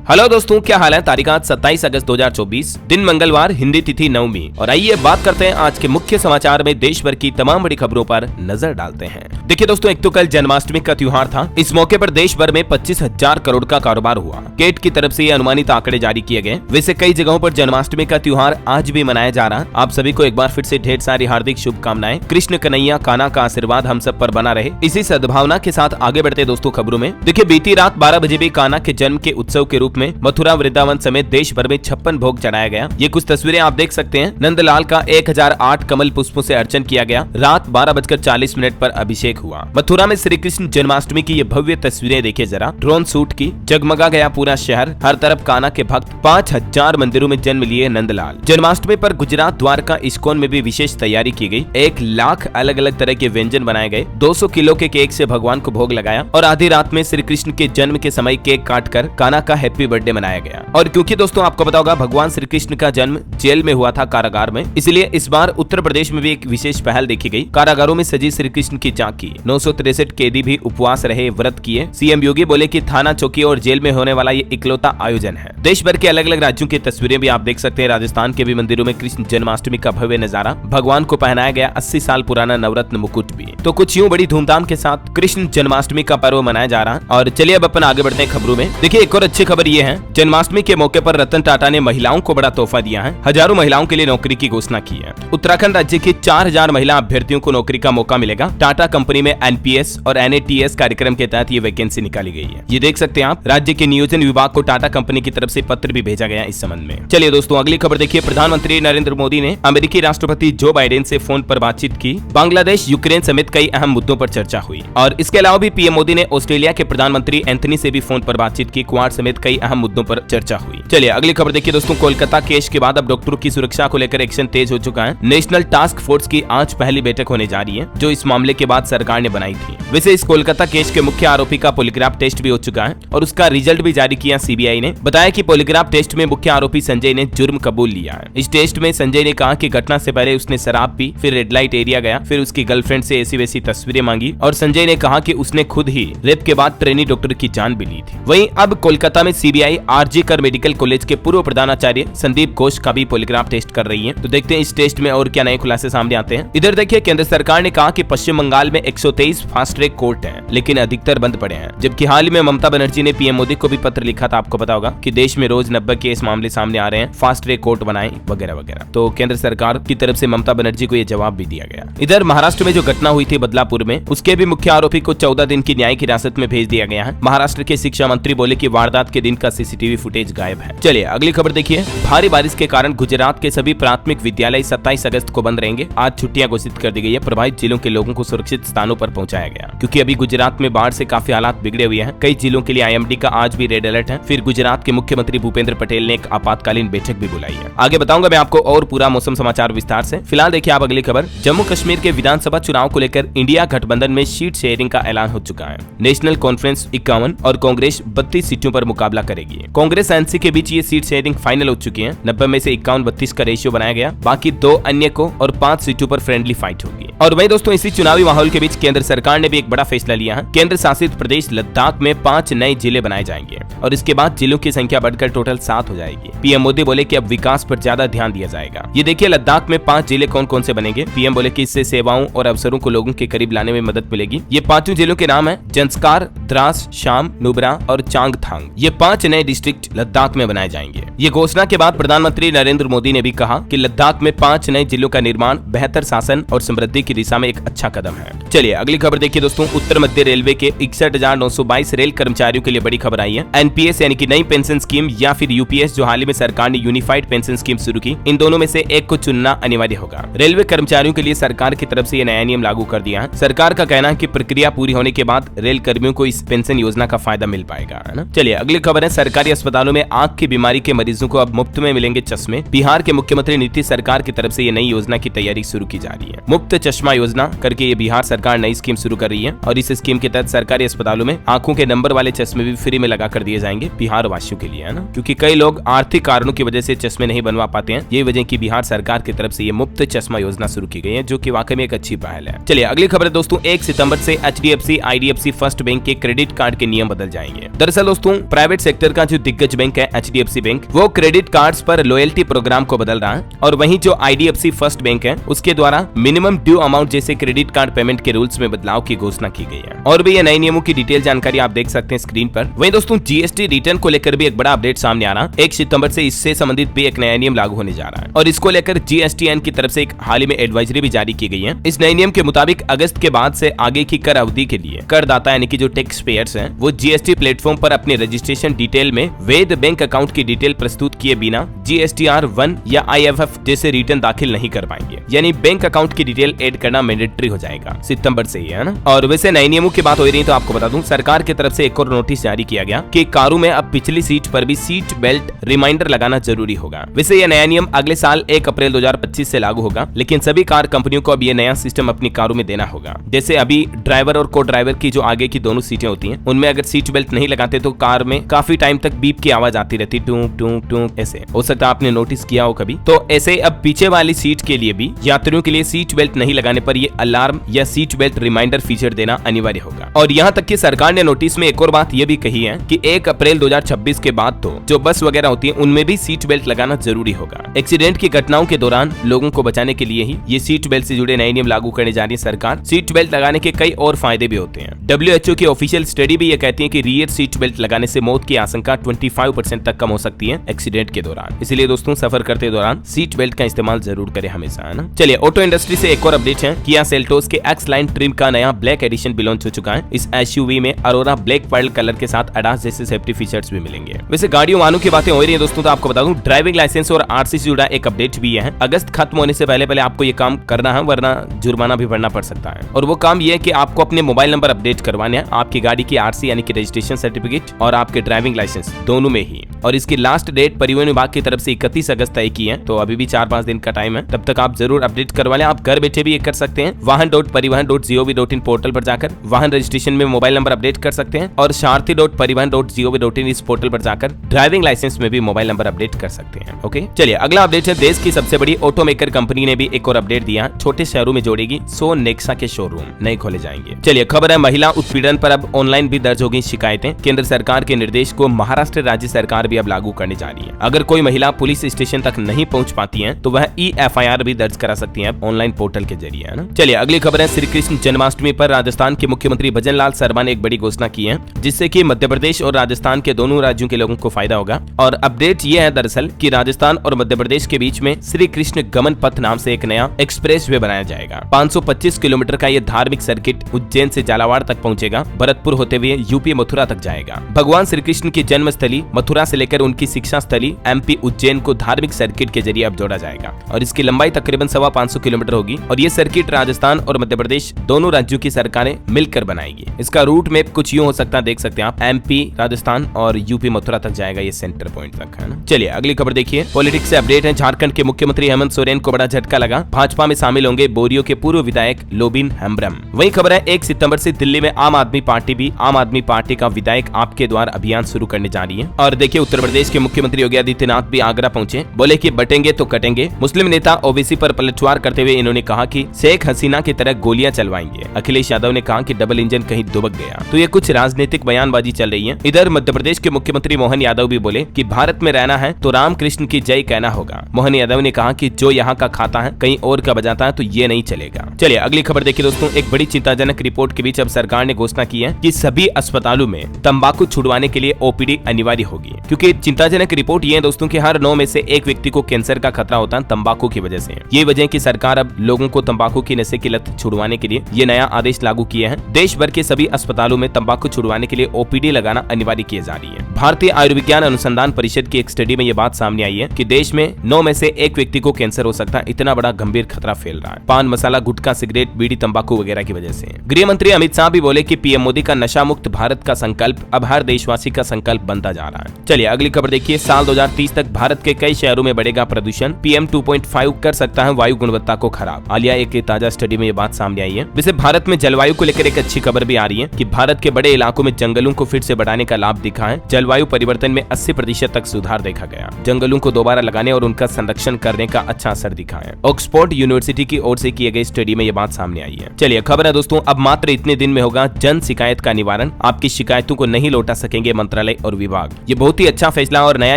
Hello दोस्तों, क्या हाल है। तारीख आज 27 अगस्त 2024, दिन मंगलवार, हिंदी तिथि नवमी। और आइए बात करते हैं आज के मुख्य समाचार में देश भर की तमाम बड़ी खबरों पर नजर डालते हैं। देखिए दोस्तों, एक तो कल जन्माष्टमी का त्योहार था। इस मौके पर देश भर में 25,000 करोड़ का कारोबार हुआ। केट की तरफ से ये अनुमानित आंकड़े जारी किए गए। वैसे कई जगहों पर जन्माष्टमी का त्योहार आज भी मनाया जा रहा। आप सभी को एक बार फिर से ढेर सारी हार्दिक शुभकामनाएं। कृष्ण कन्हैया कान्हा का आशीर्वाद हम सब पर बना रहे। इसी सद्भावना के साथ आगे बढ़ते दोस्तों खबरों में। देखिए, बीती रात 12 बजे भी कान्हा के जन्म के उत्सव के रूप में मथुरा वृंदावन समेत देश भर में 56 भोग चढ़ाया गया। ये कुछ तस्वीरें आप देख सकते हैं। नंदलाल का 1008 कमल पुष्पों से अर्चन किया गया। रात 12:40 पर अभिषेक हुआ। मथुरा में श्री कृष्ण जन्माष्टमी की ये भव्य तस्वीरें देखिए जरा। ड्रोन शूट की, जगमगा गया पूरा शहर। हर तरफ कान्हा के भक्त। 5000 मंदिरों में जन्म लिए नंदलाल। जन्माष्टमी पर गुजरात द्वारका इस्कॉन में भी विशेष तैयारी की गई। 1 लाख अलग अलग तरह के व्यंजन बनाए गए। 200 किलो के केक से भगवान को भोग लगाया और आधी रात में श्री कृष्ण के जन्म के समय केक काटकर कान्हा का हैप्पी बर्थडे मनाया गया। और क्योंकि दोस्तों आपको पता होगा भगवान श्री कृष्ण का जन्म जेल में हुआ था, कारागार में, इसलिए इस बार उत्तर प्रदेश में भी एक विशेष पहल देखी गई। कारागारों में सजी श्री कृष्ण की झांकी। 963 कैदी भी उपवास रहे, व्रत किए। सीएम योगी बोले कि थाना चौकी और जेल में होने वाला ये इकलौता आयोजन है। देश भर के अलग अलग राज्यों की तस्वीरें भी आप देख सकते हैं। राजस्थान के भी मंदिरों में कृष्ण जन्माष्टमी का भव्य नजारा। भगवान को पहनाया गया 80 साल पुराना नवरत्न मुकुट भी। तो कुछ यूं बड़ी धूमधाम के साथ कृष्ण जन्माष्टमी का पर्व मनाया जा रहा। और चलिए अब अपन आगे बढ़ते हैं खबरों में। देखिए, एक और अच्छी खबर ये है, जन्माष्टमी के मौके पर रतन टाटा ने महिलाओं को बड़ा तोहफा दिया है। हजारों महिलाओं के लिए नौकरी की घोषणा की है। उत्तराखंड राज्य की 4000 महिला अभ्यर्थियों को नौकरी का मौका मिलेगा। टाटा कंपनी में एनपीएस और एनएटीएस कार्यक्रम के तहत ये वैकेंसी निकाली गई है। ये देख सकते हैं आप। राज्य के नियोजन विभाग को टाटा कंपनी की तरफ से पत्र भी भेजा गया इस संबंध में। चलिए दोस्तों अगली खबर देखिए। प्रधानमंत्री नरेंद्र मोदी ने अमेरिकी राष्ट्रपति जो बाइडेन से फोन पर बातचीत की। बांग्लादेश, यूक्रेन समेत कई अहम मुद्दों पर चर्चा हुई। और इसके अलावा भी पीएम मोदी ने ऑस्ट्रेलिया के प्रधानमंत्री एंथनी से भी फोन पर बातचीत की। क्वाड समेत कई अहम मुद्दों पर चर्चा हुई। चलिए अगली खबर देखिए दोस्तों। कोलकाता केस के बाद अब डॉक्टरों की सुरक्षा को लेकर एक्शन तेज हो चुका है। नेशनल टास्क फोर्स की आज पहली बैठक होने जा रही है, जो इस मामले के बाद सरकार ने बनाई थी। वैसे इस कोलकाता केस के मुख्य आरोपी का पॉलीग्राफ टेस्ट भी हो चुका है और उसका रिजल्ट भी जारी किया। सीबीआई ने बताया कि पॉलीग्राफ टेस्ट में मुख्य आरोपी संजय ने जुर्म कबूल लिया है। इस टेस्ट में संजय ने कहा कि घटना से पहले उसने शराब पी, फिर रेड लाइट एरिया गया, फिर उसकी गर्लफ्रेंड से ऐसी वैसी तस्वीरें मांगी और संजय ने कहा कि उसने खुद ही रेप के बाद ट्रेनी डॉक्टर की जान भी ली थी। वहीं अब कोलकाता में सीबीआई आरजी कर मेडिकल कॉलेज के पूर्व प्रधानाचार्य संदीप घोष का भी पॉलीग्राफ टेस्ट कर रही है। तो देखते हैं इस टेस्ट में और क्या नए खुलासे सामने आते हैं। इधर देखिए, केंद्र सरकार ने कहा कि पश्चिम बंगाल में 123 फास्ट ट्रैक कोर्ट हैं, लेकिन अधिकतर बंद पड़े हैं। जबकि हाल ही में ममता बनर्जी ने पीएम मोदी को भी पत्र लिखा था, आपको पता होगा, कि देश में रोज 90 केस मामले सामने आ रहे हैं, फास्ट ट्रैक कोर्ट बनाएं वगैरह वगैरह। तो केंद्र सरकार की तरफ से ममता बनर्जी को यह जवाब भी दिया गया। इधर महाराष्ट्र में जो घटना हुई थी बदलापुर में, उसके भी मुख्य आरोपी को 14 दिन की न्यायिक हिरासत में भेज दिया गया है। महाराष्ट्र के शिक्षा मंत्री बोले कि वारदात के दिन का सीसीटीवी फुटेज गायब है। चलिए अगली खबर देखिए। भारी बारिश के कारण गुजरात के सभी प्राथमिक विद्यालय 27 अगस्त को बंद रहेंगे। आज छुट्टियां घोषित कर दी गई है। प्रभावित जिलों के लोगों को सुरक्षित स्थानों पर पहुंचाया गया, क्योंकि अभी गुजरात में बाढ़ से काफी हालात बिगड़े हुए हैं। कई जिलों के लिए आईएमडी का आज भी रेड अलर्ट है। फिर गुजरात के मुख्यमंत्री भूपेंद्र पटेल ने एक आपातकालीन बैठक भी बुलाई है। आगे बताऊंगा मैं आपको और पूरा मौसम समाचार विस्तार से। फिलहाल देखिए आप अगली खबर। जम्मू कश्मीर के विधानसभा चुनाव को लेकर इंडिया गठबंधन में सीट शेयरिंग का ऐलान हो चुका है। नेशनल कॉन्फ्रेंस 51 और कांग्रेस 32 सीटों पर मुकाबला करेगी। कांग्रेस एनसी के बीच ये सीट शेयरिंग फाइनल हो चुकी है। 90 में से 51-32 का रेशियो बनाया गया। बाकी 2 अन्य को और 5 सीटों पर फ्रेंडली फाइट होगी। और वही दोस्तों इसी चुनावी माहौल के बीच केंद्र सरकार ने भी एक बड़ा फैसला लिया है। केंद्र शासित प्रदेश लद्दाख में 5 नए जिले बनाए जाएंगे और इसके बाद जिलों की संख्या बढ़कर टोटल 7 हो जाएगी। पीएम मोदी बोले कि अब विकास पर ज्यादा ध्यान दिया जाएगा। ये देखिए लद्दाख में 5 जिले कौन कौन से बनेंगे। पीएम बोले कि इससे सेवाओं और अवसरों को लोगों के करीब लाने में मदद मिलेगी। ये 5 जिलों के नाम है जंस्कार, द्रास, शाम, नुब्रा और चांगथांग। ये 5 नए डिस्ट्रिक्ट लद्दाख में बनाए जाएंगे। ये घोषणा के बाद प्रधानमंत्री नरेंद्र मोदी ने भी कहा कि लद्दाख में 5 नए जिलों का निर्माण बेहतर शासन और समृद्धि की दिशा में एक अच्छा कदम है। चलिए अगली खबर देखिए दोस्तों। उत्तर मध्य रेलवे के 61,922 रेल कर्मचारियों के लिए बड़ी खबर आई है। एनपीएस यानी कि नई पेंशन स्कीम या फिर यूपीएस, जो हाल ही में सरकार ने यूनिफाइड पेंशन स्कीम शुरू की, इन दोनों में से एक को चुनना अनिवार्य होगा। रेलवे कर्मचारियों के लिए सरकार की तरफ से यह नया नियम लागू कर दिया है। सरकार का कहना है कि प्रक्रिया पूरी होने के बाद रेल कर्मियों को इस पेंशन योजना का फायदा मिल पाएगा, है ना। चलिए अगली खबर है। सरकारी अस्पतालों में आंख की बीमारी के मरीजों को अब मुफ्त में मिलेंगे चश्मे। बिहार के मुख्यमंत्री नीतीश सरकार की तरफ से ये नई योजना की तैयारी शुरू की जा रही है। मुफ्त चश्मा योजना करके ये बिहार सरकार नई स्कीम शुरू कर रही है और इस स्कीम के तहत सरकारी अस्पतालों में आंखों के नंबर वाले चश्मे भी फ्री में लगा कर दिए जाएंगे बिहार वासियों के लिए, है ना। क्योंकि कई लोग आर्थिक कारणों की वजह से चश्मे नहीं बनवा पाते हैं। ये वजह की बिहार सरकार की तरफ से ये मुफ्त चश्मा योजना शुरू की गई है, जो कि वाकई में एक अच्छी पहल है। चलिए अगली खबर है दोस्तों। 1 सितंबर से HDFC, IDFC फर्स्ट बैंक के क्रेडिट कार्ड के नियम बदल जाएंगे। दरअसल दोस्तों प्राइवेट सेक्टर का जो दिग्गज बैंक है HDFC बैंक, वो क्रेडिट कार्ड्स पर लॉयल्टी प्रोग्राम को बदल रहा है। और वहीं जो IDFC फर्स्ट बैंक है, उसके द्वारा मिनिमम ड्यू अमाउंट जैसे क्रेडिट कार्ड पेमेंट के रूल्स में बदलाव की घोषणा की गई है। और भी ये नए नियमों की डिटेल जानकारी आप देख सकते हैं स्क्रीन पर। वहीं दोस्तों GST रिटर्न को लेकर भी एक बड़ा अपडेट सामने आ रहा है। 1 सितंबर से इससे संबंधित भी एक नया नियम लागू होने जा रहा है और इसको लेकर GSTN की तरफ से एक हाल ही में एडवाइजरी भी जारी की गई है। इस नए नियम के मुताबिक अगस्त के बाद से आगे की कर अवधि के लिए करदाता यानी कि जो टैक्स पेयर्स हैं, वो GST प्लेटफॉर्म पर अपने रजिस्ट्रेशन डिटेल में वैध बैंक अकाउंट की डिटेल प्रस्तुत किए बिना GSTR 1 या IFF जैसे रिटर्न दाखिल नहीं कर पाएंगे। यानी बैंक अकाउंट की डिटेल ऐड करना मैंडेटरी हो जाएगा सितंबर से ही, है ना। और वैसे नए नियमों की बात हो रही है तो आपको बता दूं, सरकार की तरफ से एक और नोटिस जारी किया गया कि कारों में अब पिछली सीट पर भी सीट बेल्ट रिमाइंडर लगाना जरूरी होगा। वैसे यह नया नियम अगले साल 1 अप्रैल 2025 से लागू होगा, लेकिन सभी कार कंपनियों को अब ये नया सिस्टम अपनी कारों में देना होगा। जैसे अभी ड्राइवर और को ड्राइवर की जो आगे की दोनों सीटें होती हैं, उनमें अगर सीट बेल्ट नहीं लगाते तो कार में काफी टाइम तक बीप की आवाज आती रहती, टू टू टू ऐसे। हो सकता है आपने नोटिस किया हो कभी। तो ऐसे अब पीछे वाली सीट के लिए भी यात्रियों के लिए सीट बेल्ट नहीं लगाने पर ये अलार्म या सीट बेल्ट रिमाइंडर फीचर देना अनिवार्य होगा। और यहाँ तक कि सरकार ने नोटिस में एक और बात ये भी कही है कि 1 अप्रैल 2026 के बाद तो जो बस वगैरह होती है उनमें भी सीट बेल्ट लगाना जरूरी होगा। एक्सीडेंट की घटनाओं के दौरान लोगों को बचाने के लिए ही ये सीट बेल्ट से जुड़े नए नियम लागू करने जा रही है सरकार। सीट बेल्ट लगाने के कई और फायदे भी होते हैं। WHO की ऑफिशियल स्टडी भी ये कहती है कि रियर सीट बेल्ट लगाने से मौत की आशंका 25% तक कम हो सकती है एक्सीडेंट के दौरान। इसलिए दोस्तों सफर करते दौरान सीट बेल्ट का इस्तेमाल जरूर करें हमेशा, है ना। चलिए ऑटो इंडस्ट्री से एक और अपडेट है। किया सेल्टोस के एक्स लाइन ट्रिम का नया ब्लैक एडिशन भी लॉन्च हो चुका है। इस SUV में अरोरा ब्लैक पर्ल कलर के साथ ADAS जैसे सेफ्टी फीचर्स भी मिलेंगे। वैसे गाड़ियों वाहनों की बातें हो रही है दोस्तों, तो आपको बता दूं ड्राइविंग लाइसेंस और RC से जुड़ा एक अपडेट भी है। अगस्त खत्म होने से पहले आपको ये काम करना है, वरना जुर्माना भी भरना पड़ सकता है। और वो काम ये है कि आपको अपने मोबाइल नंबर अपडेट करवाने हैं, आपकी गाड़ी की RC यानी कि रजिस्ट्रेशन सर्टिफिकेट और आपके ड्राइविंग लाइसेंस दोनों में ही। और इसकी लास्ट डेट परिवहन विभाग की तरफ से 31 अगस्त तय की है, तो अभी भी 4-5 दिन का टाइम है। तब तक आप जरूर अपडेट करवा लें। आप घर बैठे भी ये कर सकते हैं। वाहन.परिवहन.gov.in पोर्टल पर जाकर वाहन रजिस्ट्रेशन में मोबाइल नंबर अपडेट कर सकते हैं और सारथी.परिवहन.gov.in इस पोर्टल पर जाकर ड्राइविंग लाइसेंस में भी मोबाइल नंबर अपडेट कर सकते हैं। ओके, चलिए अगला अपडेट है। देश की सबसे बड़ी ऑटोमेकर कंपनी ने भी एक और अपडेट दिया। छोटे शहरों में जोड़ेगी 100 नेक्सा के शोरूम नए खोले जाएंगे। चलिए खबर है, महिला उत्पीड़न पर अब ऑनलाइन भी दर्ज होगी शिकायतें। केंद्र सरकार के निर्देश को महाराष्ट्र राज्य सरकार भी अब लागू करने जा रही है। अगर कोई महिला पुलिस स्टेशन तक नहीं पहुंच पाती है तो वह EFIR भी दर्ज करा सकती है ऑनलाइन पोर्टल के जरिए, है ना। चलिए अगली खबर है। श्री कृष्ण जन्माष्टमी पर राजस्थान के मुख्यमंत्री भजन लाल शर्मा ने एक बड़ी घोषणा की है, जिससे कि मध्य प्रदेश और राजस्थान के दोनों राज्यों के लोगों को फायदा होगा। और अपडेट ये है दरअसल कि राजस्थान और मध्य प्रदेश के बीच में श्री कृष्ण गमन पथ नाम से एक नया एक्सप्रेस वे बनाया जाएगा। 525 किलोमीटर का ये धार्मिक सर्किट उज्जैन से झालावाड़ तक पहुंचेगा, भरतपुर होते हुए यूपी मथुरा तक जाएगा। भगवान श्री कृष्ण की जन्म स्थली मथुरा से लेकर उनकी शिक्षा स्थली MP उज्जैन को धार्मिक सर्किट के जरिए अब जोड़ा जाएगा और इसकी लंबाई तकरीबन 525 किलोमीटर होगी। और ये सर्किट राजस्थान और मध्य प्रदेश दोनों राज्यों की सरकारें मिलकर बनाएगी। इसका रूट मैप कुछ यूं हो सकता है, देख सकते हैं आप, MP राजस्थान और यूपी मथुरा तक जाएगा ये सेंटर पॉइंट तक, है ना। चलिए अगली खबर देखिए। पॉलिटिक्स से अपडेट है। झारखंड के मुख्यमंत्री हेमंत सोरेन को बड़ा झटका लगा। भाजपा में शामिल होंगे बोरियो के पूर्व विधायक लोबिन हेम्ब्रम। वही खबर है 1 सितंबर से दिल्ली में आम आदमी पार्टी भी आम आदमी पार्टी का विधायक आपके द्वार अभियान शुरू करने जा रही है। और देखिए उत्तर प्रदेश के मुख्यमंत्री योगी आदित्यनाथ भी आगरा पहुंचे, बोले कि बटेंगे तो कटेंगे। मुस्लिम नेता OBC पर पलटवार करते हुए इन्होंने कहा कि शेख हसीना की तरह गोलियां चलवाएंगे। अखिलेश यादव ने कहा कि डबल इंजन कहीं दुबक गया। तो ये कुछ राजनीतिक बयानबाजी चल रही है। इधर मध्य प्रदेश के मुख्यमंत्री मोहन यादव भी बोले कि भारत में रहना है तो रामकृष्ण की जय कहना होगा। मोहन यादव ने कहा कि जो यहाँ का खाता है कहीं और का बजाता है तो ये नहीं चलेगा। चलिए अगली खबर देखिए दोस्तों। एक बड़ी चिंताजनक रिपोर्ट के बीच अब सरकार ने घोषणा की है कि सभी अस्पतालों में तंबाकू छुड़वाने के लिए OPD अनिवार्य होगी। क्योंकि चिंताजनक रिपोर्ट ये है दोस्तों कि हर 9 में से 1 व्यक्ति को कैंसर का खतरा होता है तंबाकू की वजह से। ये वजह की सरकार अब लोगों को तंबाकू की नशे की लत छुड़वाने के लिए ये नया आदेश लागू किया है। देश भर के सभी अस्पतालों में तंबाकू छुड़वाने के लिए OPD लगाना अनिवार्य किया जा रही है। भारतीय आयुर्विज्ञान अनुसंधान परिषद की एक स्टडी में ये बात सामने आई है कि देश में 9 में से 1 व्यक्ति को कैंसर हो सकता है। इतना बड़ा गंभीर खतरा फैल रहा है पान मसाला, गुटखा, सिगरेट, बीड़ी, तंबाकू वगैरह की वजह से। गृह मंत्री अमित शाह भी बोले कि PM मोदी का नशा मुक्त भारत का संकल्प अब हर देशवासी का संकल्प बनता जा रहा है। चलिए अगली खबर देखिए। साल 2030 तक भारत के कई शहरों में बढ़ेगा प्रदूषण, PM 2.5 कर सकता है वायु गुणवत्ता को खराब। हालिया एक ताजा स्टडी में ये बात सामने आई है। वैसे भारत में जलवायु को लेकर एक अच्छी खबर भी आ रही है कि भारत के बड़े इलाकों में जंगलों को फिर से बढ़ाने का लाभ दिखा है। जलवायु परिवर्तन में 80% तक सुधार देखा गया। जंगलों को दोबारा लगाने और उनका संरक्षण करने का अच्छा असर दिखा है। ऑक्सफोर्ड यूनिवर्सिटी की ओर से किए गए स्टडी में ये बात सामने आई है। चलिए खबर है दोस्तों, अब मात्र इतने दिन में होगा जन शिकायत का निवारण। आपकी शिकायतों को नहीं लौटा सकेंगे मंत्रालय और विभाग। ये बहुत ही अच्छा फैसला और नया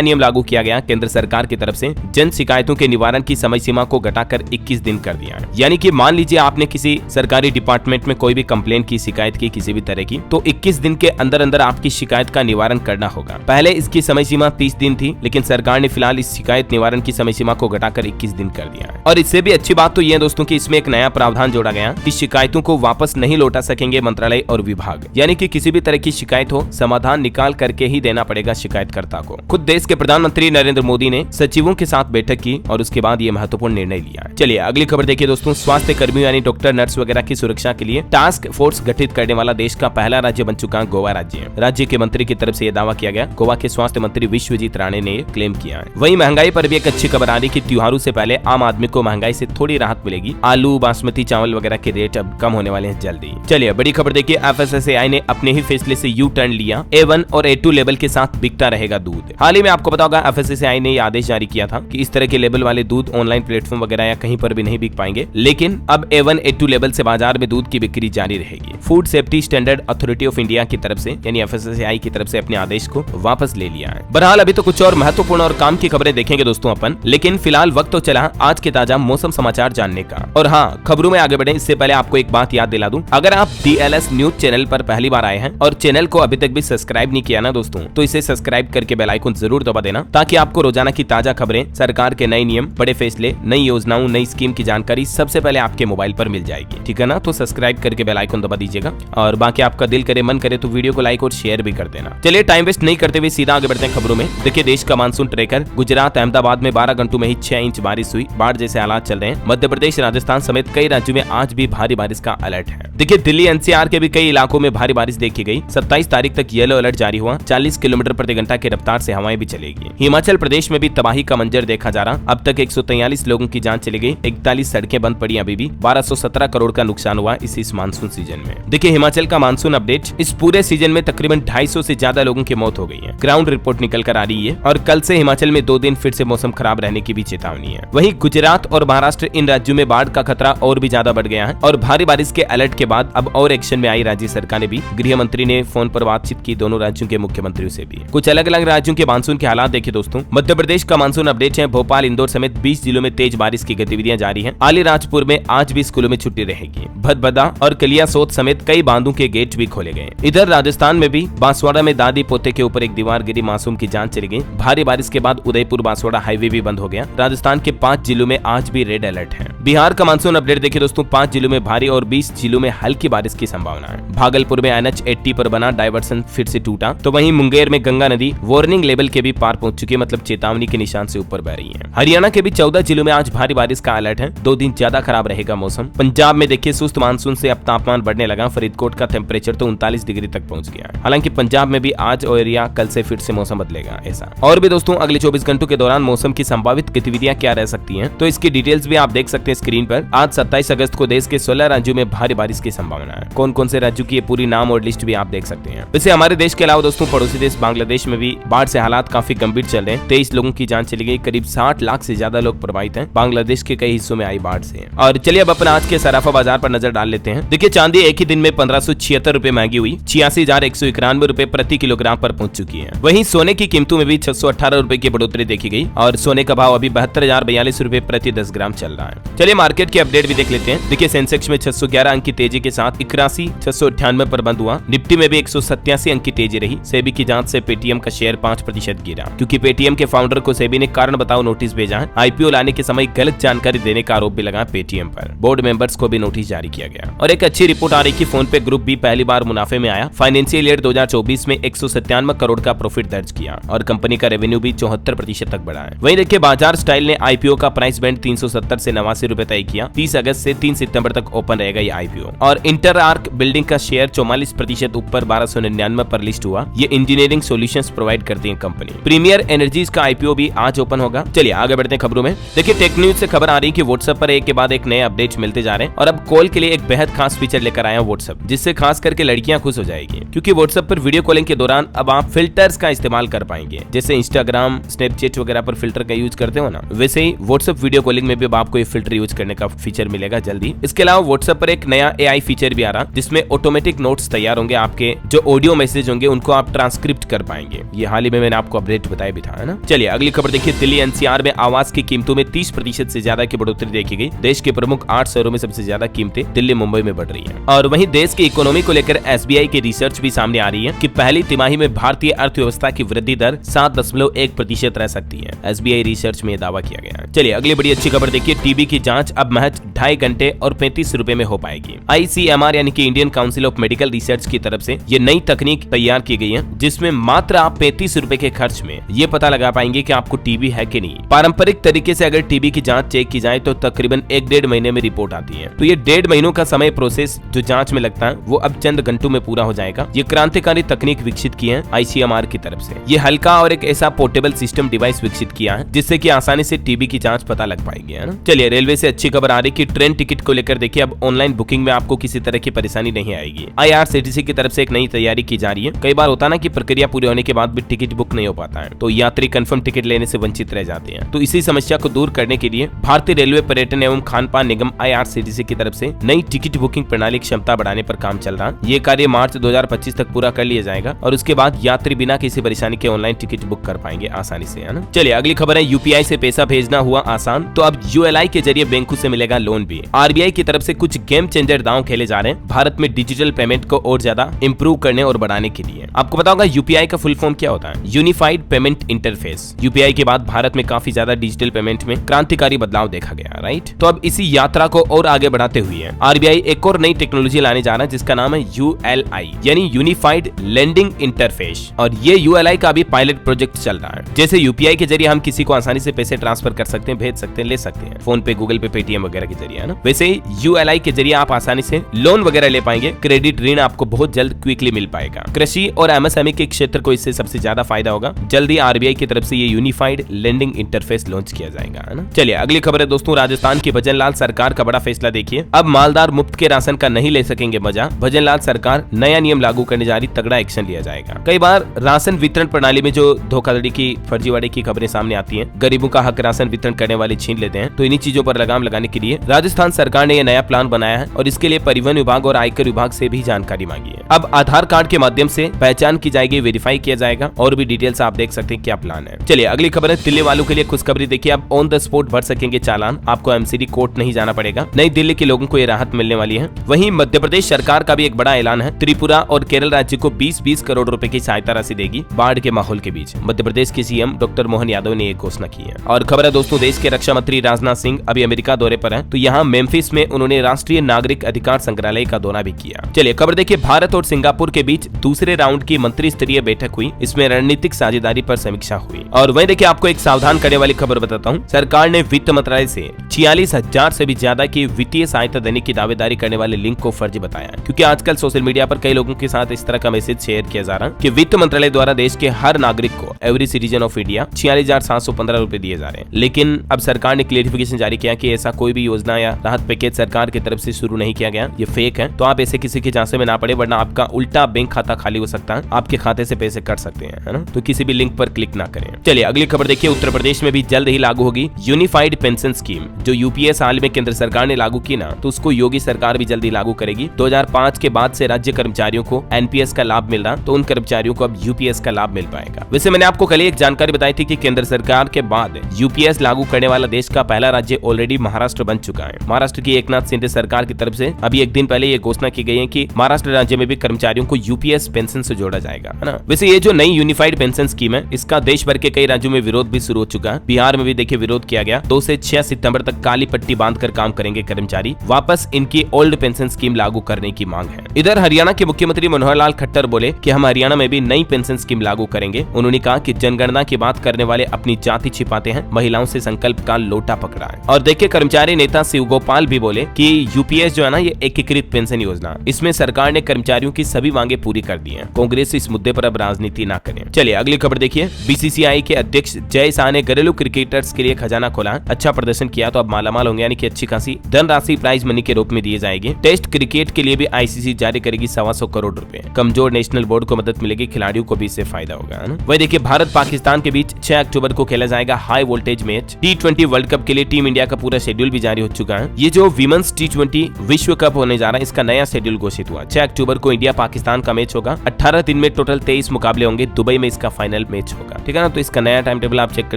नियम लागू किया गया केंद्र सरकार की तरफ से। जन शिकायतों के निवारण की समय सीमा को घटाकर 21 दिन कर दिया है। यानी कि मान लीजिए आपने किसी सरकारी डिपार्टमेंट में कोई भी कंप्लेन की, शिकायत की किसी भी तरह की, तो 21 दिन के अंदर अंदर आपकी शिकायत का निवारण करना होगा। पहले इसकी समय सीमा 30 दिन थी, लेकिन सरकार ने फिलहाल इस शिकायत निवारण की समय सीमा को घटाकर 21 दिन कर दिया है। और इससे भी अच्छी बात तो यह है दोस्तों कि इसमें एक नया प्रावधान जोड़ा गया कि शिकायतों को वापस नहीं लौटा सकेंगे मंत्रालय और विभाग। यानी कि किसी भी तरह की शिकायत हो, समाधान निकाल करके ही देना पड़ेगा शिकायतकर्ता को। खुद देश के प्रधानमंत्री नरेंद्र मोदी ने सचिवों के साथ बैठक की और उसके बाद ये महत्वपूर्ण निर्णय लिया। चलिए अगली खबर देखिए दोस्तों, स्वास्थ्य कर्मियों यानी डॉक्टर, नर्स वगैरह की सुरक्षा के लिए टास्क फोर्स गठित करने वाला देश का पहला राज्य बन चुका गोवा राज्य है। राज्य के मंत्री की तरफ से यह दावा किया गया। गोवा के स्वास्थ्य मंत्री विश्वजीत राणे ने क्लेम किया है। वहीं महंगाई पर भी एक अच्छी खबर आ रही कि त्योहारों से पहले आम आदमी को महंगाई से थोड़ी राहत मिलेगी। आलू, बासमती चावल वगैरह के रेट अब कम होने वाले हैं जल्दी। चलिए बड़ी खबर देखिए, FSSAI ने अपने ही फैसले से यू टर्न लिया। A1 और A2 लेवल के साथ बिकता रहेगा दूध। हाल ही में आपको पता होगा FSSAI ने यह आदेश जारी किया था कि इस तरह के लेबल वाले दूध ऑनलाइन प्लेटफॉर्म वगैरह या कहीं पर भी नहीं बिक पाएंगे। लेकिन अब A1, A2 लेवल से बाजार में दूध की बिक्री जारी रहेगी। Food safety standard authority of India की तरफ से यानी FSSAI की तरफ से अपने आदेश को वापस ले लिया है। बहरहाल अभी तो कुछ और महत्वपूर्ण और काम की खबरें देखेंगे दोस्तों अपन, लेकिन फिलहाल वक्त तो चला आज के ताजा मौसम समाचार जानने का। और हाँ, खबरों में आगे बढ़े इससे पहले आपको एक बात याद दिला दूं, अगर आप DLS न्यूज चैनल पर पहली बार आए हैं और चैनल को अभी तक भी सब्सक्राइब नहीं किया ना दोस्तों, तो इसे सब्सक्राइब करके बेल आइकन जरूर दबा देना, ताकि आपको रोजाना की ताजा खबरें, सरकार के नए नियम, बड़े फैसले, नई योजनाओं, नई स्कीम की जानकारी सबसे पहले आपके मोबाइल पर मिल जाएगी। ठीक है ना, तो सब्सक्राइब करके बेल आइकन दबा दीजिएगा और बाकी आपका दिल करे, मन करे तो वीडियो को लाइक और शेयर भी कर देना। चलिए टाइम वेस्ट नहीं करते हुए सीधा आगे बढ़ते हैं खबरों में। देखिए देश का मानसून ट्रेकर, गुजरात, अहमदाबाद में 12 घंटों में ही 6 इंच बारिश हुई। बाढ़ जैसे हालात चल रहे हैं। मध्य प्रदेश, राजस्थान समेत कई राज्यों में आज भी भारी बारिश का अलर्ट है। देखिए दिल्ली, NCR के भी कई इलाकों में भारी बारिश देखी गई। 27 तारीख तक येलो अलर्ट जारी हुआ। 40 किलोमीटर प्रति घंटा की रफ्तार से हवाएं भी चलेगी। हिमाचल प्रदेश में भी तबाही का मंजर देखा जा रहा। अब तक 143 लोगों की जान चली गई। 41 सड़कें बंद पड़ी। अभी भी 1217 करोड़ का नुकसान हुआ इस मानसून सीजन में। देखिए हिमाचल का मानसून अपडेट, इस पूरे सीजन में तकरीबन 250 से ज्यादा लोगों की मौत हो गई है। ग्राउंड रिपोर्ट निकल कर आ रही है और कल से हिमाचल में 2 दिन फिर से मौसम खराब रहने की भी चेतावनी है। वहीं गुजरात और महाराष्ट्र, इन राज्यों में बाढ़ का खतरा और भी ज्यादा बढ़ गया है और भारी बारिश के अलर्ट के बाद अब और एक्शन में आई राज्य सरकार ने भी। गृह मंत्री ने फोन पर बातचीत की दोनों राज्यों के मुख्यमंत्रियों से भी। कुछ अलग अलग राज्यों के मानसून के हालात देखिए दोस्तों। मध्य प्रदेश का मानसून अपडेट है। भोपाल, इंदौर समेत 20 जिलों में तेज बारिश की गतिविधियां जारी है। अलीराजपुर में आज भी स्कूलों में छुट्टी रहेगी। भदभदा और कलियासोत समेत कई बांधों के गेट भी खोले गए। इधर राजस्थान में भी बांसवाड़ा में दादी पोते के ऊपर एक दीवार गिरी, मासूम की जान चली गई। भारी बारिश के बाद उदयपुर बांसवाड़ा हाईवे भी बंद हो गया। राजस्थान के 5 जिलों में आज भी रेड अलर्ट है। बिहार का मानसून अपडेट देखिए दोस्तों। 5 जिलों में भारी और 20 जिलों में हल्की बारिश की संभावना है। भागलपुर में NH 80 पर बना डायवर्सन फिर से टूटा, तो वहीं मुंगेर में गंगा नदी वार्निंग लेवल के भी पार पहुंच चुकी है, मतलब चेतावनी के निशान से ऊपर बह रही है। हरियाणा के भी 14 जिलों में आज भारी बारिश का अलर्ट है। 2 दिन ज्यादा खराब रहेगा मौसम। पंजाब में देखिए सुस्त मानसून से अब तापमान बढ़ने लगा। फरीदकोट का टेम्परेचर तो 39 डिग्री तक पहुंच गया है। हालांकि पंजाब में भी आज और या कल से फिर से मौसम बदलेगा ऐसा। और भी दोस्तों अगले 24 घंटों के दौरान मौसम की संभावित गतिविधियां क्या रह सकती हैं, तो इसकी डिटेल्स भी आप देख सकते हैं स्क्रीन पर। आज 27 अगस्त को देश के 16 राज्यों में भारी बारिश की संभावना है। कौन कौन से राज्यों की पूरी नाम और लिस्ट भी आप देख सकते हैं। वैसे हमारे देश के अलावा दोस्तों पड़ोसी देश बांग्लादेश में भी बाढ़ से हालात काफी गंभीर चल रहे हैं। 23 लोगों की जान चली गई। करीब 60 लाख से ज्यादा लोग प्रभावित हैं बांग्लादेश के कई हिस्सों में आई बाढ़ से। और चलिए अब अपन आज के सराफा बाजार पर नजर डाल लेते हैं। देखिए चांदी एक ही दिन में 1576 रुपए महंगी हुई। 86,191 रुपए प्रति किलोग्राम पर पहुंच चुकी है। वहीं सोने की कीमतों में भी 618 रुपए की बढ़ोतरी देखी गई और सोने का भाव अभी 72,042 रुपए प्रति 10 ग्राम चल रहा है। चलिए मार्केट के अपडेट भी देख लेते हैं। देखिए सेंसेक्स में 611 अंक की तेजी के साथ 81,698 पर बंद हुआ। निफ्टी में भी 187 अंक की तेजी रही। सेबी की जांच से पेटीएम का शेयर 5% गिरा, क्योंकि पेटीएम के फाउंडर को सेबी ने कारण बताओ नोटिस भेजा है। IPO लाने के समय गलत जानकारी देने का आरोप भी लगा पेटीएम पर। बोर्ड मेंबर्स को भी नोटिस जारी किया गया। और एक अच्छी रिपोर्ट आ रही कि फोन पे ग्रुप भी पहली बार मुनाफे में आया। फाइनेंशियल ईयर 2024 में 197 करोड़ का प्रॉफिट दर्ज किया और कंपनी का रेवेन्यू भी 74% तक बढ़ा है। वहीं देखिए बाजार स्टाइल ने IPO का प्राइस बैंड 370 से 89 रुपए तय किया। 30 अगस्त से 3 सितंबर तक ओपन रहेगा ये आईपीओ। और इंटर आर्क बिल्डिंग का शेयर 44% ऊपर 1299 पर लिस्ट हुआ। ये इंजीनियरिंग सॉल्यूशंस प्रोवाइड करती है कंपनी। प्रीमियर एनर्जीज का आईपीओ भी आज ओपन होगा। चलिए आगे बढ़ते हैं खबरों में। देखिए टेक न्यूज से खबर आ रही है कि व्हाट्सएप पर एक के बाद एक नए अपडेट्स मिलते जा रहे हैं और अब कॉल के लिए एक बेहद खास फीचर लेकर आया व्हाट्सएप, जिससे खास करके लड़कियां खुश हो जाएगी, क्योंकि व्हाट्सएप पर वीडियो कॉलिंग के दौरान अब आप फिल्टर्स का इस्तेमाल कर पाएंगे। जैसे इंस्टाग्राम, स्नैपचैट वगैरह पर फिल्टर का यूज करते हो ना, वैसे ही व्हाट्सएप वीडियो कॉलिंग में भी अब आपको ये फिल्टर यूज करने का फीचर मिलेगा जल्दी। इसके अलावा व्हाट्सएप पर एक नया एआई फीचर भी आ रहा, जिसमें ऑटोमेटिक नोट्स तैयार होंगे। आपके जो ऑडियो मैसेज होंगे उनको आप ट्रांसक्रिप्ट कर पाएंगे। ये हाल ही में मैंने आपको अपडेट बताया भी था, है ना। चलिए अगली खबर देखिए। दिल्ली एनसीआर में आवास की कीमतों में 30% से ज्यादा की बढ़ोतरी देखी गई। देश के प्रमुख 8 शहरों में सबसे ज्यादा कीमतें दिल्ली मुंबई में बढ़ रही है। और वहीं देश की इकोनॉमी को लेकर एसबीआई की रिसर्च भी सामने आ रही है कि पहली तिमाही में भारतीय अर्थव्यवस्था की वृद्धि दर 7.1% रह सकती है। एसबीआई रिसर्च में दावा किया गया है। चलिए अगली बड़ी अच्छी खबर देखिए। टीबी की जांच अब महज 2.5 घंटे और 35 रुपए में हो पाएगी। आईसीएमआर यानी कि Indian council of medical research की तरफ से ये नई तकनीक तैयार की गई है, जिसमें मात्र आप 35 रुपए के खर्च में ये पता लगा पाएंगे कि आपको टीबी है कि नहीं। पारंपरिक तरीके से अगर टीबी की जांच चेक की जाए तो तकरीबन 1-1.5 महीने में रिपोर्ट आती है। तो ये 1.5 महीनों का समय प्रोसेस जो जांच में लगता है वो अब चंद घंटों में पूरा हो जाएगा। ये क्रांतिकारी तकनीक विकसित की है आईसीएमआर की तरफ से। ये हल्का और एक ऐसा पोर्टेबल सिस्टम डिवाइस विकसित किया है जिससे कि आसानी से टीबी की जांच पता लग पाएगी, है ना। चलिए रेलवे से अच्छी खबर आ रही कि ट्रेन टिकट को लेकर देखिए अब ऑनलाइन बुकिंग में आपको किसी तरह की परेशानी नहीं आएगी। आईआरसीटीसी की तरफ से एक नई तैयारी की जा रही है। कई बार होता ना कि प्रक्रिया पूरी होने के बाद भी टिकट बुक नहीं हो पाता है, तो यात्री कंफर्म टिकट लेने से वंचित रह जाते हैं। तो इसी समस्या को दूर करने के लिए भारतीय रेलवे पर्यटन एवं खान पान निगम आईआरसीटीसी की तरफ से नई टिकट बुकिंग प्रणाली की क्षमता बढ़ाने पर काम चल रहा है। ये कार्य मार्च 2025 तक पूरा कर लिया जाएगा और उसके बाद यात्री बिना किसी परेशानी के ऑनलाइन टिकट बुक कर पाएंगे आसानी से, है ना। चलिए अगली खबर है। यूपीआई से पैसा भेजना हुआ आसान, तो अब यूएलआई के जरिए बैंकों से मिलेगा लोन भी। आरबीआई की तरफ से कुछ गेम चेंजर दांव खेले जा रहे हैं भारत में डिजिटल पेमेंट को और ज्यादा इंप्रूव करने और बढ़ाने के लिए। आपको पता होगा यूपीआई का फुल फॉर्म क्या होता है? Unified payment interface. यूपीआई के बाद भारत में काफी ज्यादा डिजिटल पेमेंट में क्रांतिकारी बदलाव देखा गया, राइट। तो अब इसी यात्रा को और आगे बढ़ाते हुए आरबीआई एक और नई टेक्नोलॉजी लाने जा रहा है जिसका नाम है यूएलआई यानी यूनिफाइड लेंडिंग इंटरफेस। और ये यूएलआई का भी पायलट प्रोजेक्ट चल रहा है। जैसे यूपीआई के जरिए हम किसी को आसानी से पैसे ट्रांसफर कर सकते हैं, भेज सकते हैं, ले सकते हैं फोन पे, गूगल पे, पेटीएम वगैरह के जरिए, है ना। वैसे ही यूएलआई के जरिए आप आसानी से लोन वगैरह ले पाएंगे। क्रेडिट ऋण आपको बहुत जल्द क्विकली मिल पाएगा। कृषि और एमएसएमई के क्षेत्र को इससे सबसे ज्यादा फायदा होगा। जल्दी आरबीआई की तरफ से ये यूनिफाइड लेंडिंग इंटरफेस लॉन्च किया जाएगा, है ना। चलिए अगली खबर है दोस्तों। राजस्थान की भजनलाल सरकार का बड़ा फैसला देखिए। अब मालदार मुफ्त के राशन का नहीं ले सकेंगे मजा। भजनलाल सरकार नया नियम लागू करने जा रही, तगड़ा एक्शन लिया जाएगा। कई बार राशन वितरण प्रणाली में जो धोखाधड़ी की, फर्जीवाड़े की खबरें सामने आती हैं, गरीबों का हक राशन वितरण करने वाले छीन लेते हैं। तो इन्हीं चीजों पर लगाम लगाने के लिए राजस्थान सरकार ने यह नया प्लान बनाया है और इसके लिए परिवहन विभाग और आयकर विभाग से भी जानकारी मांगी है। अब आधार कार्ड के माध्यम से पहचान की जाएगी, वेरीफाई किया जाएगा और भी डिटेल्स आप देख सकते हैं क्या प्लान है। चलिए अगली खबर है। दिल्ली वालों के लिए खुशखबरी देखिए। अब ऑन द स्पॉट भर सकेंगे चालान, आपको एमसीडी कोर्ट नहीं जाना पड़ेगा। नई दिल्ली के लोगों को ये राहत मिलने वाली है। वहीं मध्य प्रदेश सरकार का भी एक बड़ा ऐलान है। त्रिपुरा और केरल राज्य को 20-20 करोड़ रुपए की सहायता राशि देगी बाढ़ के माहौल के बीच। मध्य प्रदेश के सीएम डॉक्टर मोहन यादव ने ये घोषणा की है। और खबर है दोस्तों, देश के रक्षा मंत्री राजनाथ सिंह अभी अमेरिका दौरे पर हैं, तो यहाँ मेम्फिस में उन्होंने राष्ट्रीय नागरिक अधिकार संग्रहालय का दौरा भी किया। चलिए खबर देखिए। भारत और सिंगापुर के बीच दूसरे राउंड की मंत्री स्तरीय बैठक हुई। इसमें रणनीतिक साझेदारी पर समीक्षा हुई। और वहीं देखिए आपको एक सावधान करने वाली खबर बताता हूँ। सरकार ने वित्त मंत्रालय से 46,000 से भी ज्यादा की वित्तीय सहायता देने की दावेदारी करने वाले लिंक को फर्जी बताया, क्योंकि आजकल सोशल मीडिया पर कई लोगों के साथ इस तरह का मैसेज शेयर किया जा रहा है कि वित्त मंत्रालय द्वारा देश के हर नागरिक को, एवरी सिटीजन ऑफ इंडिया 46,715 रुपए दिए जा रहे हैं। लेकिन अब सरकार ने क्लेरिफिकेशन जारी किया कि ऐसा कोई भी योजना या राहत पैकेज सरकार की तरफ से शुरू नहीं किया गया, ये फेक है। तो आप ऐसे किसी के झांसे में ना पड़े, वरना आपका उल्टा बैंक खाता खाली हो सकता है, आपके खाते से पैसे कट सकते हैं, है ना। तो किसी भी लिंक पर क्लिक ना करें। चलिए अगली खबर देखिए। उत्तर प्रदेश में भी जल्द ही लागू होगी यूनिफाइड पेंशन स्कीम। जो यूपीए साल में केंद्र सरकार ने लागू की ना, तो उसको योगी सरकार भी जल्दी लागू करेगी। 2005 के बाद से राज्य कर्मचारियों को एनपीएस का लाभ मिल रहा, तो उन कर्मचारियों को अब यूपीएस का लाभ मिल पाएगा। वैसे मैंने आपको कल एक जानकारी बताई थी कि केंद्र सरकार के बाद यूपीएस लागू करने वाला देश का पहला राज्य ऑलरेडी महाराष्ट्र बन चुका है। महाराष्ट्र की एकनाथ शिंदे सरकार की तरफ से अभी एक दिन पहले ये घोषणा की गई है कि महाराष्ट्र राज्य में भी कर्मचारियों को यूपीएस पेंशन से जोड़ा जाएगा, है ना। वैसे ये जो नई यूनिफाइड पेंशन स्कीम है, इसका देश भर के कई राज्यों में विरोध भी शुरू हो चुका है। बिहार में भी देखिए विरोध किया गया। 2 से 6 सितंबर तक काली पट्टी बांधकर काम करेंगे कर्मचारी। वापस इनकी ओल्ड पेंशन स्कीम लागू करने की मांग है। इधर हरियाणा के मुख्यमंत्री मनोहर लाल खट्टर बोले कि हम हरियाणा में भी नई पेंशन स्कीम लागू करेंगे। उन्होंने कहा कि जनगणना की बात करने वाले अपनी जाति छिपाते हैं, महिलाओं से संकल्प का लोटा पकड़ा है। और देखिए कर्मचारी नेता शिवगोपाल भी बोले कि यूपीएस जो है ना ये एकीकृत पेंशन योजना, इसमें सरकार ने कर्मचारियों की सभी मांगे पूरी कर दी हैं। कांग्रेस इस मुद्दे पर अब राजनीति ना करे। चलिए अगली खबर देखिए। बीसीसीआई के अध्यक्ष जय शाह ने घरेलू क्रिकेटर्स के लिए खजाना खोला। अच्छा प्रदर्शन किया तो अब मालामाल होंगे, यानी कि अच्छी खासी धनराशि प्राइज मनी के रूप में दिए जाएगी। टेस्ट क्रिकेट के लिए भी आईसीसी जारी करेगी 125 करोड़ रुपए। कमजोर नेशनल बोर्ड को मदद मिलेगी, खिलाड़ियों को भी इससे फायदा होगा, है ना। वही देखिए भारत पाकिस्तान के बीच 6 अक्टूबर को खेला जाएगा high voltage match. T20 world cup के लिए टीम इंडिया का पूरा शेड्यूल भी जारी हो चुका है। ये जो विमेंस T20 विश्व कप होने जा रहा है, इसका नया शेड्यूल घोषित हुआ। 6 अक्टूबर को इंडिया पाकिस्तान का मैच होगा। 18 दिन में टोटल 23 मुकाबले होंगे। दुबई में इसका फाइनल मैच होगा, ठीक है ना। तो इसका नया टाइम टेबल आप चेक कर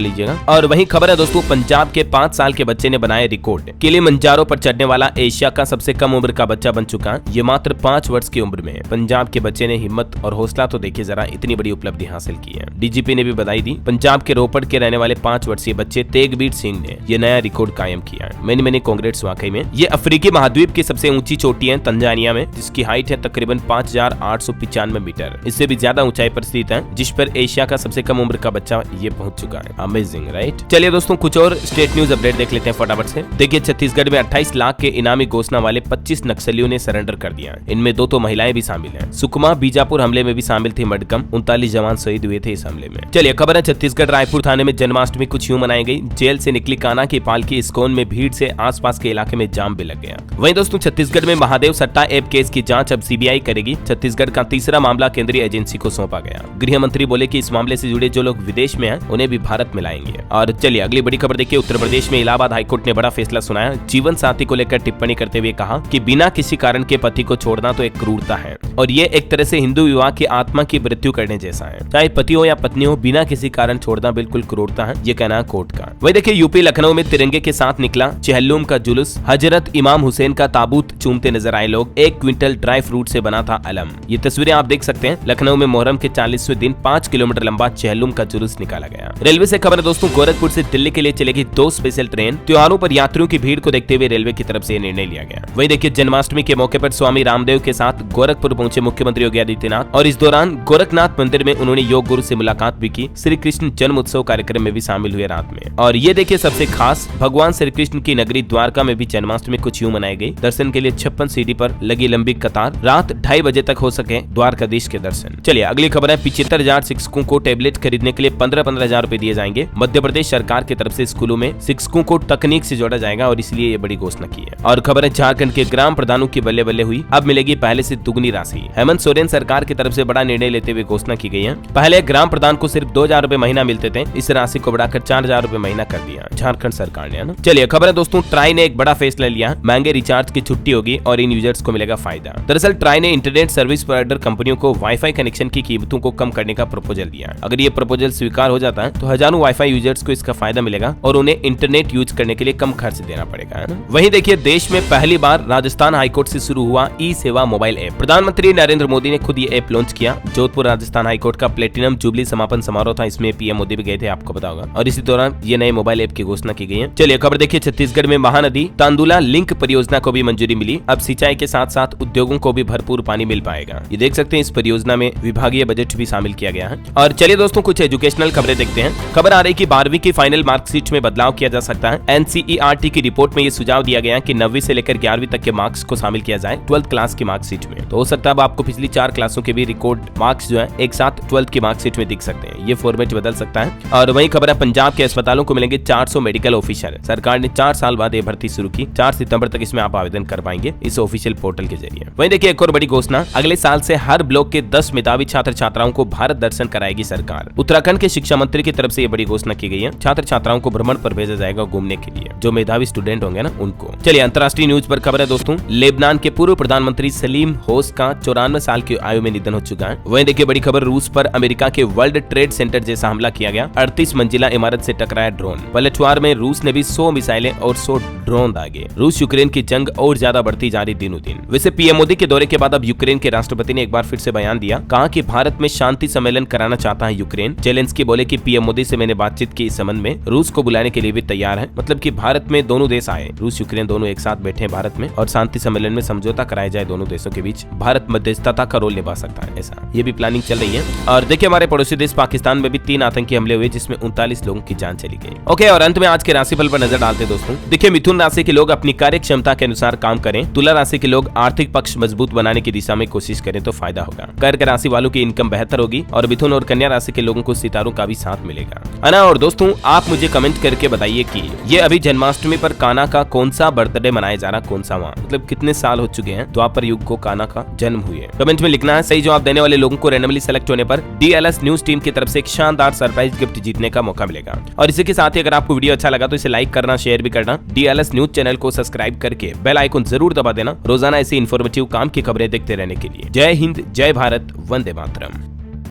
लीजिएगा। और वही खबर है दोस्तों, पंजाब के 5 साल के बच्चे ने बनाया रिकॉर्ड। किलिमंजारो पर चढ़ने वाला एशिया का सबसे कम उम्र का बच्चा बन चुका है। ये मात्र 5 वर्ष की उम्र में पंजाब के बच्चे ने हिम्मत और हौसला तो देखिए जरा, इतनी बड़ी उपलब्धि हासिल की है। डीजीपी ने भी बधाई दी। पंजाब के रोपड़ के रहने वाले 5 वर्षीय बच्चे तेगबीर सिंह ने ये नया रिकॉर्ड कायम किया है। मैंने कांग्रेट्स वाकई में। ये अफ्रीकी महाद्वीप की सबसे ऊंची चोटी है तंजानिया में, जिसकी हाइट है तकरीबन 5895 मीटर। इससे भी ज्यादा ऊंचाई पर स्थित है, जिस पर एशिया का सबसे कम उम्र का बच्चा ये पहुंच चुका है। Amazing, right. चलिए दोस्तों कुछ और स्टेट न्यूज अपडेट देख लेते हैं फटाफट से। देखिए छत्तीसगढ़ में 28 लाख के इनामी घोषणा वाले 25 नक्सलियों ने सरेंडर कर दिया। इनमें 2 महिलाएं भी शामिल हैं। सुकमा बीजापुर हमले में भी शामिल थे मडकम। 39 जवान शहीद हुए थे इस हमले में। चलिए खबर है छत्तीसगढ़ रायपुर थाने में जन्माष्टमी कुछ यूं मनाई गई। जेल से निकली कान्हा की पालकी इस्कॉन में भीड़ से आसपास के इलाके में जाम भी लग गया। वहीं दोस्तों छत्तीसगढ़ में महादेव सट्टा ऐप केस की जांच अब सीबीआई करेगी। छत्तीसगढ़ का तीसरा मामला केंद्रीय एजेंसी को सौंपा गया। गृह मंत्री बोले कि इस मामले से जुड़े जो लोग विदेश में हैं उन्हें भी भारत में लाएंगे। और चलिए अगली बड़ी खबर देखिए। उत्तर प्रदेश में इलाहाबाद हाईकोर्ट ने बड़ा फैसला सुनाया। जीवन साथी को लेकर टिप्पणी करते हुए कहा कि बिना किसी कारण के पति को छोड़ना तो एक क्रूरता है और ये एक तरह से हिंदू विवाह की आत्मा की मृत्यु करने जैसा है। चाहे पति हो या पत्नी हो, बिना किसी कारण छोड़ना बिल्कुल क्रूरता है, ये कहना है कोर्ट का। वही देखिए यूपी लखनऊ में तिरंगे के साथ निकला चेहल्लुम का जुलूस। हजरत इमाम हुसैन का ताबूत चूमते नजर आए लोग। 1 क्विंटल ड्राई फ्रूट से बना था अलम। ये तस्वीरें आप देख सकते हैं। लखनऊ में मोहर्रम के 40वें दिन 5 किलोमीटर लंबा चेहल्लुम का जुलूस निकाला गया। रेलवे से खबर है दोस्तों, गोरखपुर से दिल्ली के लिए चलेगी 2 स्पेशल ट्रेन। त्योहारों पर यात्रियों की भीड़ को देखते हुए रेलवे की तरफ से निर्णय लिया गया। वही देखिए जन्माष्टमी के मौके पर स्वामी रामदेव के साथ गोरखपुर पहुंचे मुख्यमंत्री योगी आदित्यनाथ और इस दौरान गोरखनाथ मंदिर में उन्होंने योग गुरु से मुलाकात भी की। श्री कृष्ण जन्म उत्सव कार्यक्रम में भी शामिल हुए रात में। और ये देखिए सबसे खास, भगवान श्री कृष्ण की नगरी द्वारका में भी जन्माष्टमी कुछ यूं मनाई गई। दर्शन के लिए 56 सीढ़ी पर लगी लंबी कतार। रात 2:30 बजे तक हो सके द्वारकाधीश के दर्शन। चलिए अगली खबर है। 75,000 शिक्षकों को टैबलेट खरीदने के लिए 15,000 रुपए दिए जाएंगे। मध्य प्रदेश सरकार की तरफ से स्कूलों में शिक्षकों को तकनीक से जोड़ा जाएगा और इसलिए ये बड़ी घोषणा की है। और खबर है झारखंड के ग्राम प्रधानों की बल्ले बल्ले हुई, अब मिलेगी पहले से दुगनी राशि। हेमंत सोरेन सरकार की तरफ से बड़ा निर्णय लेते हुए घोषणा की गई है। पहले ग्राम प्रधान को सिर्फ 2,000 रुपए महीना मिलते थे, इस राशि को बढ़ाकर 4,000 रुपए महीना कर दिया झारखंड सरकार ने, है ना। चलिए खबर है दोस्तों, ट्राई ने एक बड़ा फैसला लिया। महंगे रिचार्ज की छुट्टी होगी और इन यूजर्स को मिलेगा फायदा। दरअसल ट्राई ने इंटरनेट सर्विस प्रोवाइडर कंपनियों को वाईफाई कनेक्शन की कीमतों को कम करने का प्रपोजल दिया। अगर ये प्रपोजल स्वीकार हो जाता है तो हजारों वाईफाई यूजर्स को इसका फायदा मिलेगा और उन्हें इंटरनेट यूज करने के लिए कम खर्च देना पड़ेगा, है ना। वहीं देखिए देश में पहली बार राजस्थान हाईकोर्ट से शुरू हुआ ई सेवा मोबाइल ऐप। प्रधानमंत्री नरेंद्र मोदी ने खुद ये ऐप लॉन्च किया। जोधपुर राजस्थान हाईकोर्ट का प्लेटिनम जुबली समापन समारोह था, इसमें पीएम मोदी भी गए थे, आपको पता होगा। और इसी दौरान ये नए मोबाइल ऐप की घोषणा की गई है। चलिए खबर देखिए, छत्तीसगढ़ में महानदी तांदुला लिंक परियोजना को भी मंजूरी मिली। अब सिंचाई के साथ साथ उद्योगों को भी भरपूर पानी मिल पाएगा। ये देख सकते हैं इस परियोजना में विभागीय बजट भी शामिल किया गया है। और चलिए दोस्तों कुछ एजुकेशनल खबरें देखते हैं। खबर आ रही कि 12वीं की फाइनल मार्कशीट में बदलाव किया जा सकता है। एनसीईआरटी की रिपोर्ट में ये सुझाव दिया गया कि 9वीं से लेकर 11वीं तक के मार्क्स को शामिल किया जाए 12th क्लास की मार्कशीट में। तो हो सकता है अब आपको पिछली 4 क्लासों के भी रिकॉर्ड मार्क्स जो है एक साथ 12th की मार्कशीट में दिख सकते हैं। ये फॉर्मेट बदल सकता है। और वही खबर है, पंजाब के अस्पतालों को मिलेंगे 400 मेडिकल ऑफिसर। सरकार ने 4 साल बाद ये भर्ती शुरू की। 4 सितंबर तक इसमें आप आवेदन कर पाएंगे इस ऑफिशियल पोर्टल के जरिए। वहीं देखिए एक और बड़ी घोषणा, अगले साल से हर ब्लॉक के 10 मेधावी छात्र छात्राओं को भारत दर्शन कराएगी सरकार। उत्तराखंड के शिक्षा मंत्री की तरफ से ये बड़ी घोषणा की गई है। छात्र छात्राओं को भ्रमण पर भेजा जाएगा घूमने के लिए, जो मेधावी स्टूडेंट होंगे ना उनको। चलिए अंतर्राष्ट्रीय न्यूज पर खबर है दोस्तों, लेबनान के पूर्व प्रधानमंत्री सलीम होस का 94 साल की आयु में निधन हो चुका है। वहीं देखिए बड़ी खबर, रूस पर अमेरिका के वर्ल्ड ट्रेड सेंटर जैसा हमला किया गया। 38 मंजिला इमारत से टकराया ड्रोन। पलटवार में रूस ने भी 100 मिसाइलें और 100 ड्रोन दागे। रूस यूक्रेन की जंग और ज्यादा बढ़ती जा रही दिनों दिन। वैसे पीएम मोदी के दौरे के बाद अब यूक्रेन के राष्ट्रपति ने एक बार फिर से बयान दिया, कहा कि भारत में शांति सम्मेलन कराना चाहता है यूक्रेन। जेलेंस्की बोले कि पीएम मोदी से मैंने बातचीत की, इस संबंध में रूस को बुलाने के लिए भी तैयार है। मतलब कि भारत में दोनों देश आए, रूस यूक्रेन दोनों एक साथ बैठे हैं भारत में और शांति सम्मेलन में समझौता कराया जाए दोनों देशों के बीच। भारत मध्यस्थता का रोल निभा सकता है, ऐसा ये भी प्लानिंग चल रही है। और देखिए हमारे पड़ोसी देश पाकिस्तान में भी 3 आतंकी हमले हुए जिसमें 39 लोगों की जान चली गई। ओके, और अंत में आज के राशिफल पर नजर डालते दोस्तों। देखिए मिथुन राशि के लोग अपनी कार्य क्षमता के अनुसार काम करें। तुला राशि के लोग आर्थिक पक्ष मजबूत बनाने की दिशा में कोशिश करें तो फायदा होगा। कर्क राशि वालों की इनकम बेहतर होगी और मिथुन और कन्या राशि के लोगों को सितारों का भी साथ मिलेगा। अना और दोस्तों, आप मुझे कमेंट करके बताइए कि ये अभी जन्माष्टमी पर कान्हा का कौन सा बर्थडे मनाया जा रहा, कौन सा वहाँ, मतलब कितने साल हो चुके हैं द्वापर युग को कान्हा का जन्म हुए। कमेंट में लिखना है। सही जवाब देने वाले लोगों को रैंडमली सेलेक्ट होने पर DLS न्यूज टीम की तरफ से एक शानदार सरप्राइज गिफ्ट जीतने का मौका मिलेगा। और इसी के साथ ही अगर आपको वीडियो अच्छा लगा तो इसे लाइक करना, शेयर भी करना। DLS न्यूज चैनल को सब्सक्राइब करके बेल आइकन जरूर दबा देना रोजाना ऐसी इन्फॉर्मेटिव काम की खबरें देखते रहने के लिए। जय हिंद, जय भारत, वंदे मातरम।